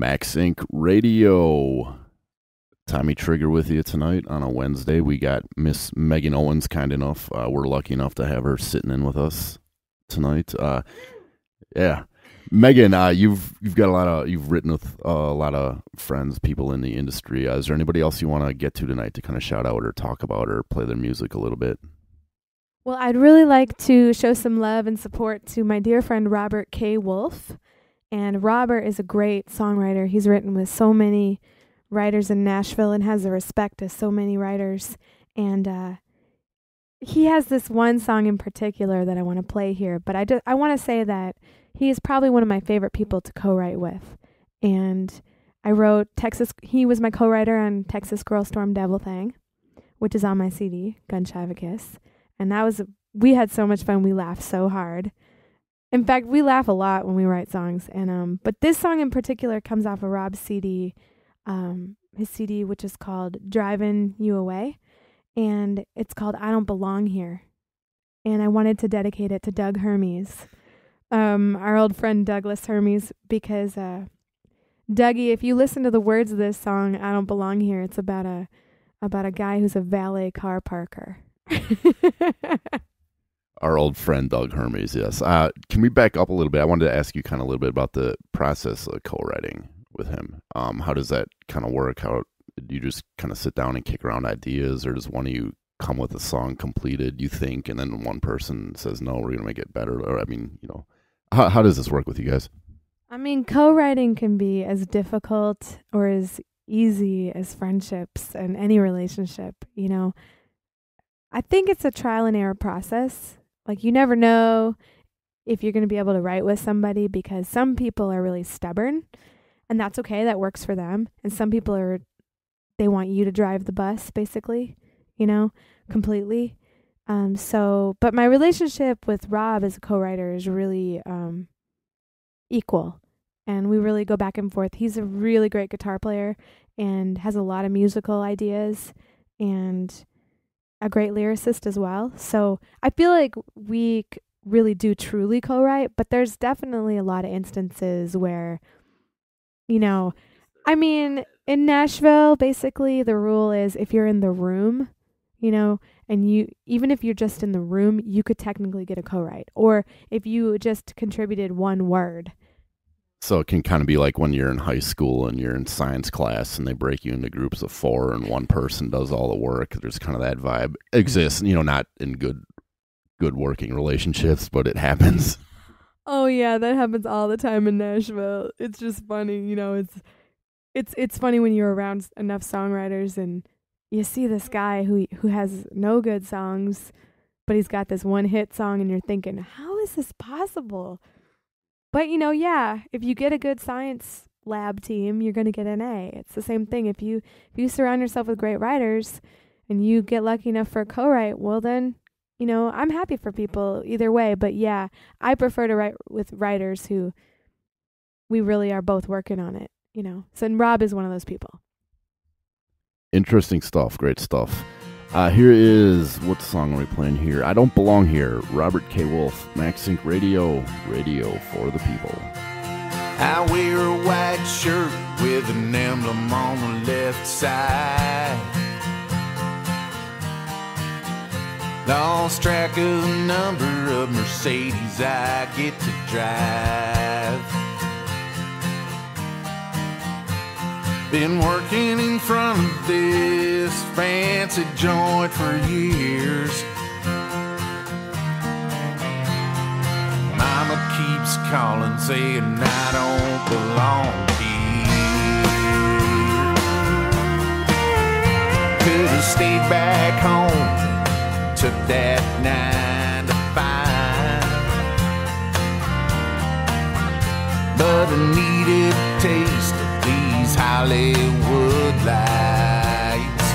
Max Inc. Radio. Tommy Trigger with you tonight on a Wednesday. We got Miss Meaghan Owens, kind enough. We're lucky enough to have her sitting in with us tonight. Yeah, Meaghan, you've got you've written with a lot of friends, people in the industry. Is there anybody else you want to get to tonight to kind of shout out or talk about or play their music a little bit? Well, I'd really like to show some love and support to my dear friend Robert K. Wolf. And Robert is a great songwriter. He's written with so many writers in Nashville and has the respect of so many writers. And he has this one song in particular that I want to play here. But I want to say that he is probably one of my favorite people to co-write with. And I wrote he was my co-writer on Texas Girl Storm Devil Thing, which is on my CD, Gun Shy of a Kiss. And we had so much fun. We laughed so hard. In fact, we laugh a lot when we write songs. And but this song in particular comes off of Rob's CD, his CD, which is called Driving You Away. And it's called I Don't Belong Here. And I wanted to dedicate it to Doug Hermes, our old friend Douglas Hermes, because Dougie, if you listen to the words of this song, I Don't Belong Here, it's about a guy who's a valet car parker. Our old friend Doug Hermes, yes. Can we back up a little bit? I wanted to ask you kind of a little bit about the process of co-writing with him. How does that kind of work? How do you just kind of sit down and kick around ideas, or does one of you come with a song completed, you think, and then one person says, no, we're going to make it better? Or, I mean, how does this work with you guys? I mean, co-writing can be as difficult or as easy as friendships and any relationship, I think it's a trial and error process. Like, you never know if you're going to be able to write with somebody, because some people are really stubborn, and that's okay. That works for them. And some people they want you to drive the bus, basically, completely. But my relationship with Rob as a co-writer is really equal, and we really go back and forth. He's a really great guitar player and has a lot of musical ideas and a great lyricist as well. So I feel like we really do truly co-write, but there's definitely a lot of instances where, in Nashville, basically the rule is if you're in the room, and even if you're just in the room, you could technically get a co-write, or if you just contributed one word. So it can kind of be like when you're in high school and you're in science class and they break you into groups of 4 and one person does all the work. There's kind of that vibe exists, not in good working relationships, but it happens. Oh yeah, that happens all the time in Nashville. It's just funny, it's funny when you're around enough songwriters and you see this guy who has no good songs, but he's got this one hit song and you're thinking, how is this possible? But, if you get a good science lab team, you're going to get an A. It's the same thing. If you surround yourself with great writers and you get lucky enough for a co-write, well then, I'm happy for people either way. But yeah, I prefer to write with writers who we really are both working on it, So, and Rob is one of those people. Interesting stuff. Great stuff. Here is, what song are we playing here? I Don't Belong Here. Robert K. Wolf, Max Inc. Radio for the people. I wear a white shirt with an emblem on the left side. Lost track of the number of Mercedes I get to drive. Been working in front of this fancy joint for years. Mama keeps calling, saying I don't belong here. Could've stayed back home, took that 9 to 5, but I needed a taste of these Hollywood lights.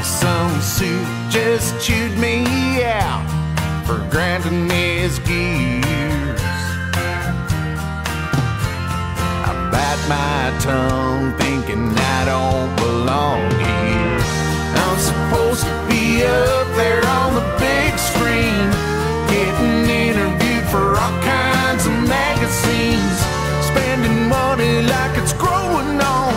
Some suit just chewed me out for granting his gears. I bite my tongue thinking I don't belong here. I'm supposed to be up there on the big screen, getting interviewed for all kinds of magazines. spending money like it's growing on